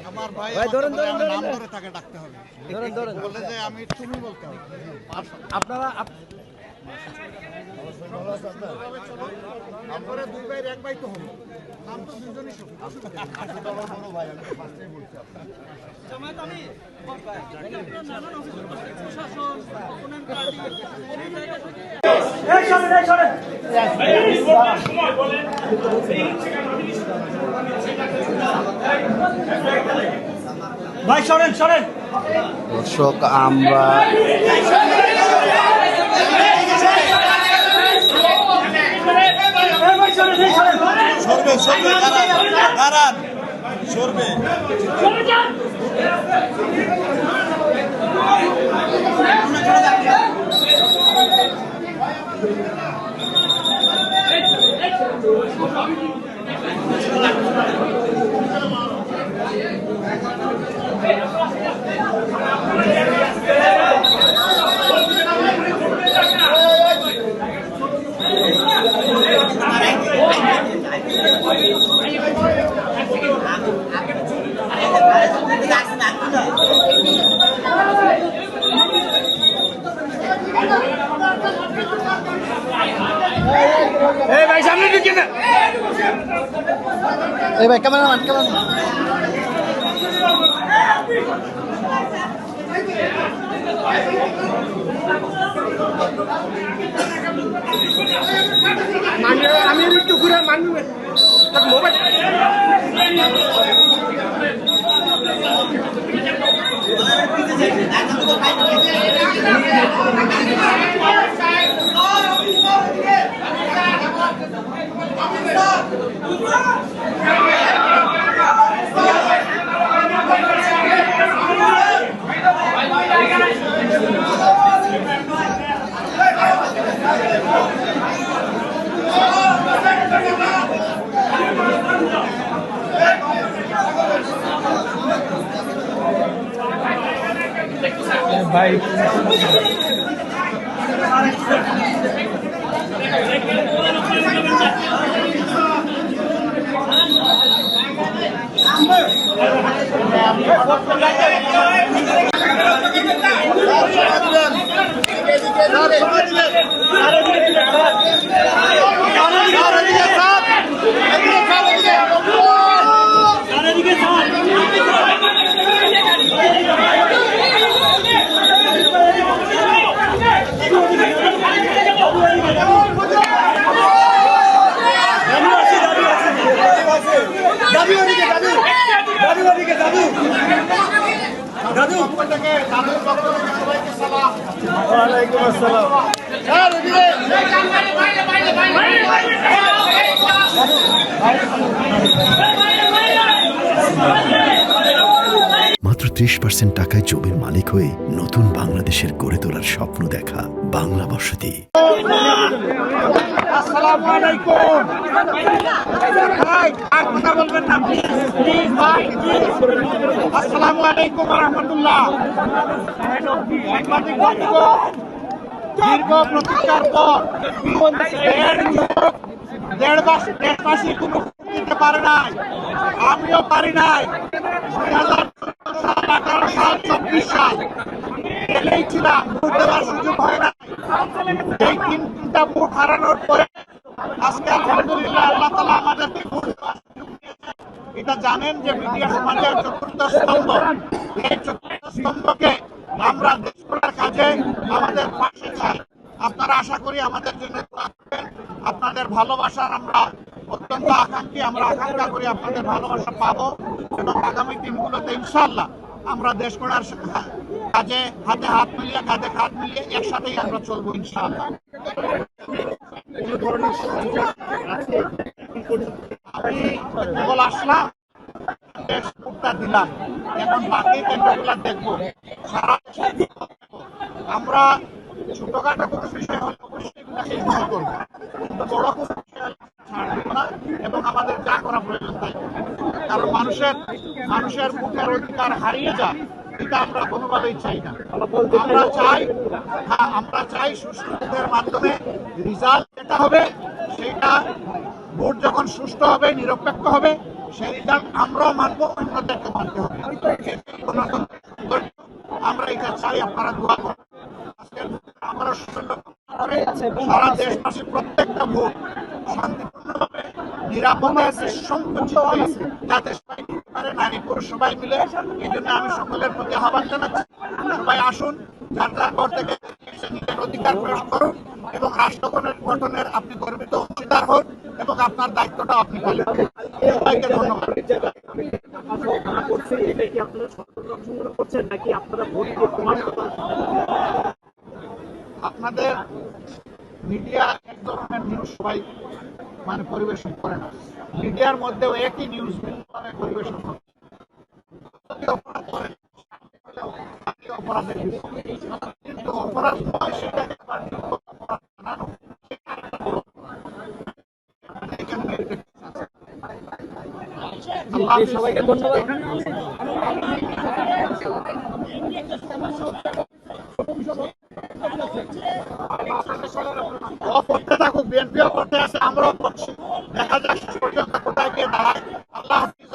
আমার ভাই নাম ধরে তাকে ডাকতে হবে, বলে যে আমি তুমি বলতে হবে। আপনারা আমরা দুই ভাইয়ের এক ভাই তো হবো, নাম তো দুজনই ভাই সরেন সরেন। দর্শক আমরা সরবে সরবে দাঁড়ান সরবে। ভাই সামনে ঢুকে না। এই ভাই ক্যামেরাম্যান আমি একটু ঘুরে মানবো মোবাইল। ভাই ওয়ালাইকুম আসসালাম। মাত্র 30% টাকায় জমির মালিক হয়ে নতুন বাংলাদেশের গড়ে তোলার স্বপ্ন দেখা বাংলা বসতি। আসসালামু আলাইকুম। ভাই আর কথা বলবেন না প্লিজ ভাই প্লিজ। আসসালামু আলাইকুম ওয়া রাহমাতুল্লাহ। দীর্ঘ প্রতীক্ষার পর দেশবাসী কোনো দিতে পারে নাই, আমিও পারি নাই। 2018 সাল 24 সাল এলেই ছিলাম, ভোট দেওয়ার সুযোগ হয় না। এই তিনটা ভোট হারানোর পরে আজকে আলহামদুলিল্লাহ আল্লাহ তাআলা আমাদেরকে ভোট দেওয়ার সুযোগ দিয়েছেন। এটা জানেন যে মিডিয়া সমাজের চতুর্থ স্তম্ভ, এই চতুর্থ স্তম্ভকে আমরা দেশ গড়ার কাজে আমাদের পাশে চাই। আপনারা আশা করি আমাদের জন্য দোয়া করবেন। আপনাদের ভালোবাসার আমরা অত্যন্ত আকাঙ্ক্ষী, আমরা আকাঙ্ক্ষা করি আপনাদের ভালোবাসা পাবো এবং আগামী দিনগুলোতে ইনশাআল্লাহ আমরা দেশ গড়ার কাজে হাতে হাত মিলিয়ে কাঁধে কাঁধ মিলিয়ে একসাথেই আমরা চলবো ইনশাআল্লাহ। আমি কেবল আসলাম, ভোটটা দিলাম, এখন বাকি কেন্দ্রগুলো দেখবো। সারা আমরা ছোটখাটো কোনো বিষয় হলে অবশ্যই এগুলোকে ইগনোর করবো, কিন্তু বড় কোনো বিষয় ছাড় দেবো না এবং আমাদের যা করা প্রয়োজন তাই। কারণ মানুষের ভোটের অধিকার হারিয়ে যায়, এটা আমরা কোনোভাবেই চাই না। আমরা চাই সুষ্ঠু ভোটের মাধ্যমে রেজাল্ট যেটা হবে সেটা ভোট যখন সুষ্ঠু হবে, নিরপেক্ষ হবে, সেই রিজাল্ট আমরাও মানবো, অন্যদেরকে মানতে হবে। আমরা এটা চাই, আপনারা দোয়া করুন। আজকের আমরা সারা দেশবাসী প্রত্যেকটা ভোট শান্তিপূর্ণভাবে নিরাপদে সংকুচিত যাতে সবাই দিতে পারে, নারী পুরুষ সবাই মিলে। এই জন্য আমি সকলের প্রতি আহ্বান জানাচ্ছি, সবাই আসুন, যার যার ঘর থেকে নিজের অধিকার প্রয়োগ করুন এবং রাষ্ট্র গঠনের আপনি গর্বিত অংশীদার হন এবং আপনার দায়িত্বটা আপনি পালন করুন। সবাইকে ধন্যবাদ। আপনাদের মিডিয়া এক ধরনের নিউজ সবাই মানে পরিবেশন করে না, মিডিয়ার মধ্যেও একই নিউজ পরিবেশন করে। অপরাধের বিষয়, কিন্তু অপরাধ নয় সেটাকে অপরাধ বানানো। সবাইকে ধন্যবাদ। করতে থাকুক, বিএনপিও করতে আছে, আমরাও করছি। দেখা যাক শেষ পর্যন্ত কোথায় গিয়ে দাঁড়ায়। আল্লাহ হাফিজ।